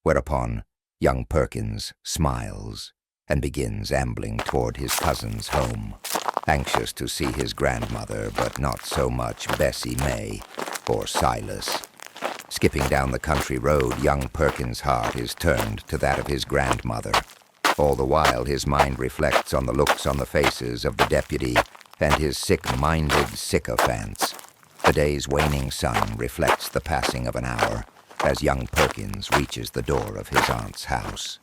whereupon young Perkins smiles and begins ambling toward his cousin's home, anxious to see his grandmother, but not so much Bessie May or Silas. Skipping down the country road, young Perkins' heart is turned to that of his grandmother. All the while his mind reflects on the looks on the faces of the deputy and his sick-minded sycophants. The day's waning sun reflects the passing of an hour as young Perkins reaches the door of his aunt's house,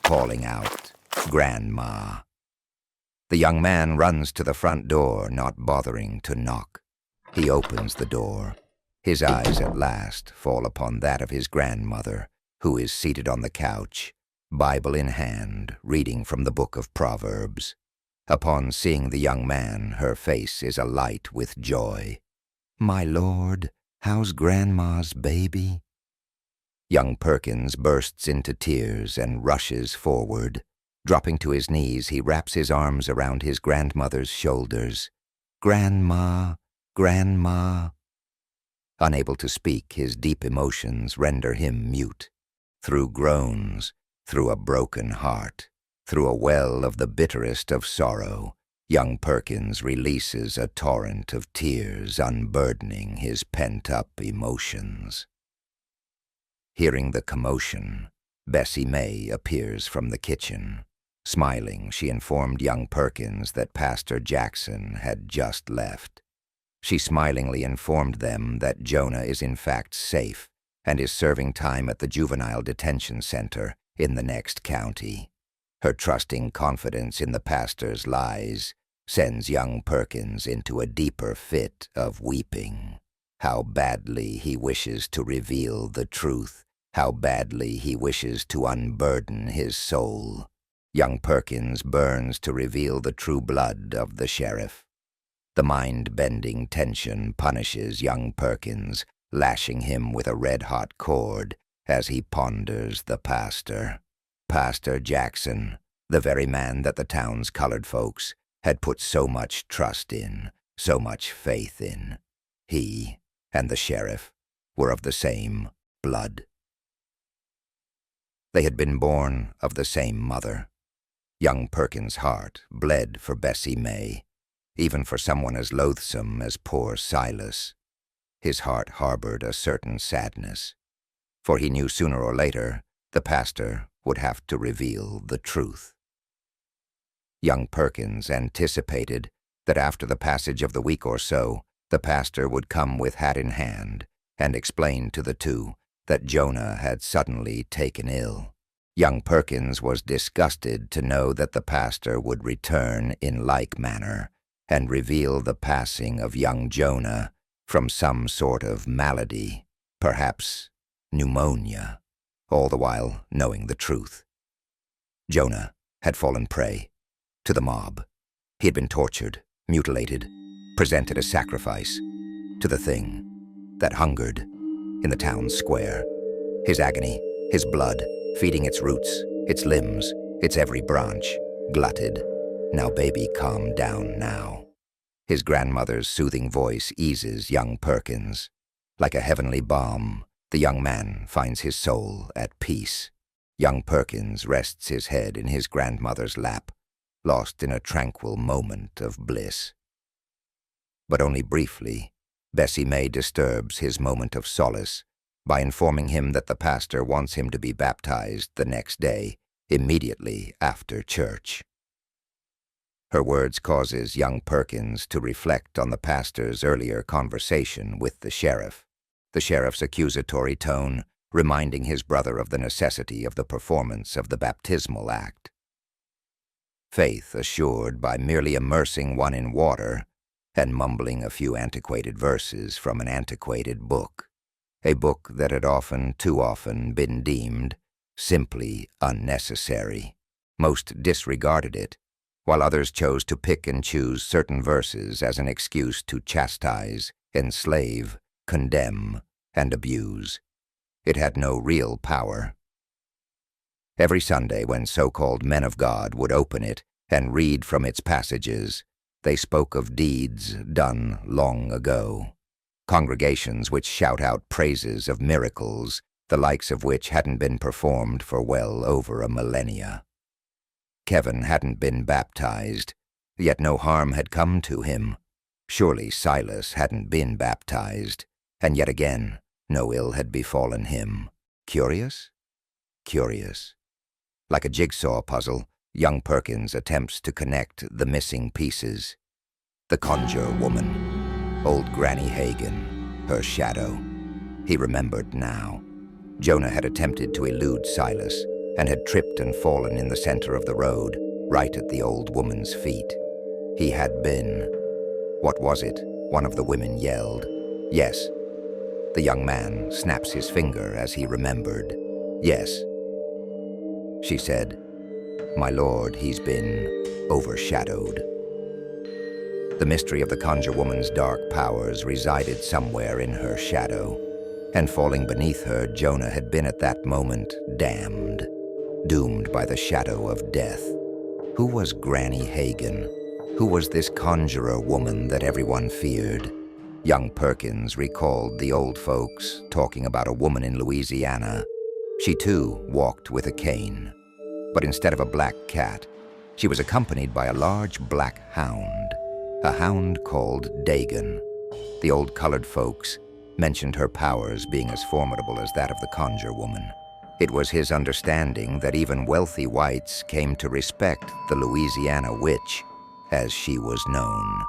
calling out, "Grandma." The young man runs to the front door, not bothering to knock. He opens the door. His eyes at last fall upon that of his grandmother, who is seated on the couch, Bible in hand, reading from the book of Proverbs. Upon seeing the young man, her face is alight with joy. "My lord, how's Grandma's baby?" Young Perkins bursts into tears and rushes forward. Dropping to his knees, he wraps his arms around his grandmother's shoulders. "Grandma, Grandma." Unable to speak, his deep emotions render him mute. Through groans, through a broken heart, through a well of the bitterest of sorrow, young Perkins releases a torrent of tears, unburdening his pent-up emotions. Hearing the commotion, Bessie May appears from the kitchen. Smiling, she informed young Perkins that Pastor Jackson had just left. She smilingly informed them that Jonah is in fact safe and is serving time at the juvenile detention center in the next county. Her trusting confidence in the pastor's lies sends young Perkins into a deeper fit of weeping. How badly he wishes to reveal the truth, how badly he wishes to unburden his soul. Young Perkins burns to reveal the true blood of the sheriff. The mind-bending tension punishes young Perkins, lashing him with a red-hot cord as he ponders the pastor. Pastor Jackson, the very man that the town's colored folks had put so much trust in, so much faith in. He and the sheriff were of the same blood. They had been born of the same mother. Young Perkins' heart bled for Bessie May, even for someone as loathsome as poor Silas. His heart harbored a certain sadness, for he knew sooner or later the pastor would have to reveal the truth. Young Perkins anticipated that after the passage of the week or so, the pastor would come with hat in hand and explain to the two that Jonah had suddenly taken ill. Young Perkins was disgusted to know that the pastor would return in like manner and reveal the passing of young Jonah from some sort of malady, perhaps pneumonia, all the while knowing the truth. Jonah had fallen prey to the mob. He had been tortured, mutilated, presented as sacrifice to the thing that hungered in the town square. His agony, his blood, feeding its roots, its limbs, its every branch, glutted. "Now, baby, calm down now." His grandmother's soothing voice eases young Perkins. Like a heavenly balm, the young man finds his soul at peace. Young Perkins rests his head in his grandmother's lap, lost in a tranquil moment of bliss. But only briefly, Bessie May disturbs his moment of solace by informing him that the pastor wants him to be baptized the next day, immediately after church. Her words causes young Perkins to reflect on the pastor's earlier conversation with the sheriff's accusatory tone reminding his brother of the necessity of the performance of the baptismal act. Faith assured by merely immersing one in water and mumbling a few antiquated verses from an antiquated book, a book that had too often been deemed simply unnecessary. Most disregarded it, while others chose to pick and choose certain verses as an excuse to chastise, enslave, condemn, and abuse. It had no real power. Every Sunday, when so-called men of God would open it and read from its passages, they spoke of deeds done long ago, congregations which shout out praises of miracles the likes of which hadn't been performed for well over a millennia. Kevin hadn't been baptized, yet no harm had come to him. Surely Silas hadn't been baptized, and yet again no ill had befallen him. Curious? Curious. Like a jigsaw puzzle, young Perkins attempts to connect the missing pieces. The conjure woman, old Granny Hagen, her shadow. He remembered now. Jonah had attempted to elude Silas and had tripped and fallen in the center of the road, right at the old woman's feet. He had been... What was it? One of the women yelled. Yes. The young man snaps his finger as he remembered. Yes. She said, "My lord, he's been overshadowed." The mystery of the conjure woman's dark powers resided somewhere in her shadow, and falling beneath her, Jonah had been at that moment damned, doomed by the shadow of death. Who was Granny Hagen? Who was this conjurer woman that everyone feared? Young Perkins recalled the old folks talking about a woman in Louisiana. She too walked with a cane, but instead of a black cat, she was accompanied by a large black hound, a hound called Dagon. The old colored folks mentioned her powers being as formidable as that of the conjure woman. It was his understanding that even wealthy whites came to respect the Louisiana witch, as she was known.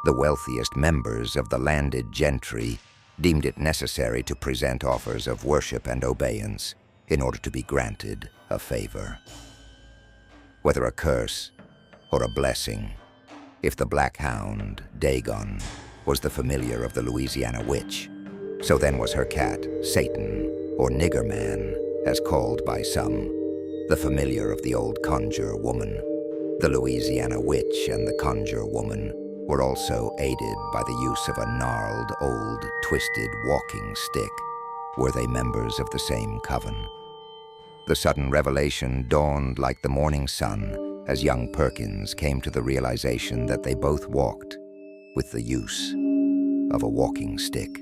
The wealthiest members of the landed gentry deemed it necessary to present offers of worship and obedience in order to be granted a favor. Whether a curse or a blessing, if the black hound, Dagon, was the familiar of the Louisiana witch, so then was her cat, Satan, or Nigger Man, as called by some, the familiar of the old conjure woman. The Louisiana witch and the conjure woman were also aided by the use of a gnarled, old, twisted walking stick. Were they members of the same coven? The sudden revelation dawned like the morning sun as young Perkins came to the realization that they both walked with the use of a walking stick.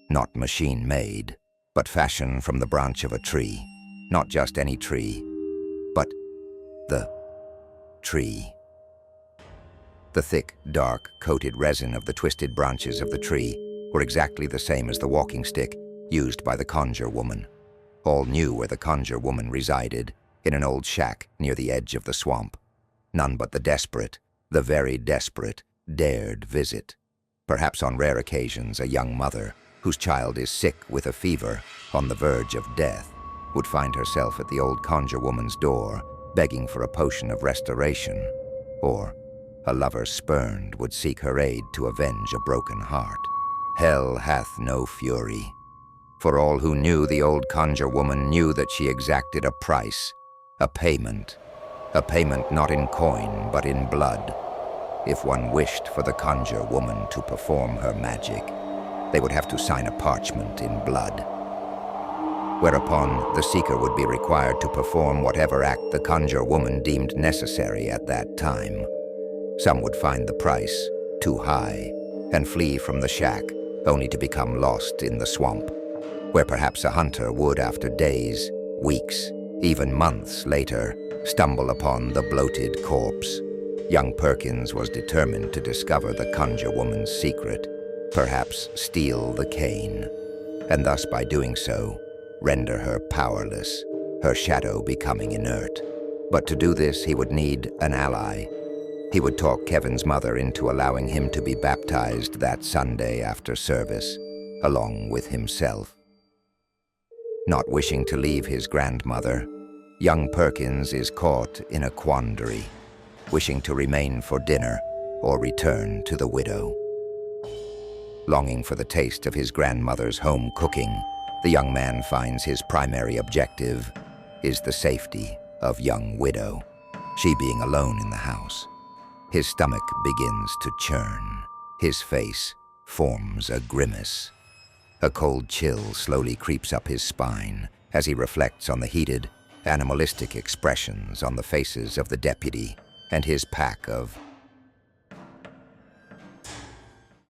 Not machine-made, but fashioned from the branch of a tree. Not just any tree, but the tree. The thick, dark, coated resin of the twisted branches of the tree were exactly the same as the walking stick used by the conjure woman. All knew where the conjure woman resided, in an old shack near the edge of the swamp. None but the desperate, the very desperate, dared visit. Perhaps on rare occasions a young mother, whose child is sick with a fever, on the verge of death, would find herself at the old conjure woman's door, begging for a potion of restoration. Or a lover spurned would seek her aid to avenge a broken heart. Hell hath no fury. For all who knew the old conjure woman knew that she exacted a price, a payment not in coin but in blood. If one wished for the conjure woman to perform her magic, they would have to sign a parchment in blood. Whereupon the seeker would be required to perform whatever act the conjure woman deemed necessary at that time. Some would find the price too high and flee from the shack, only to become lost in the swamp, where perhaps a hunter would, after days, weeks, even months later, stumble upon the bloated corpse. Young Perkins was determined to discover the conjure woman's secret, perhaps steal the cane, and thus by doing so, render her powerless, her shadow becoming inert. But to do this, he would need an ally. He would talk Kevin's mother into allowing him to be baptized that Sunday after service, along with himself. Not wishing to leave his grandmother, young Perkins is caught in a quandary, wishing to remain for dinner or return to the widow. Longing for the taste of his grandmother's home cooking, the young man finds his primary objective is the safety of young widow, she being alone in the house. His stomach begins to churn. His face forms a grimace. A cold chill slowly creeps up his spine as he reflects on the heated, animalistic expressions on the faces of the deputy and his pack of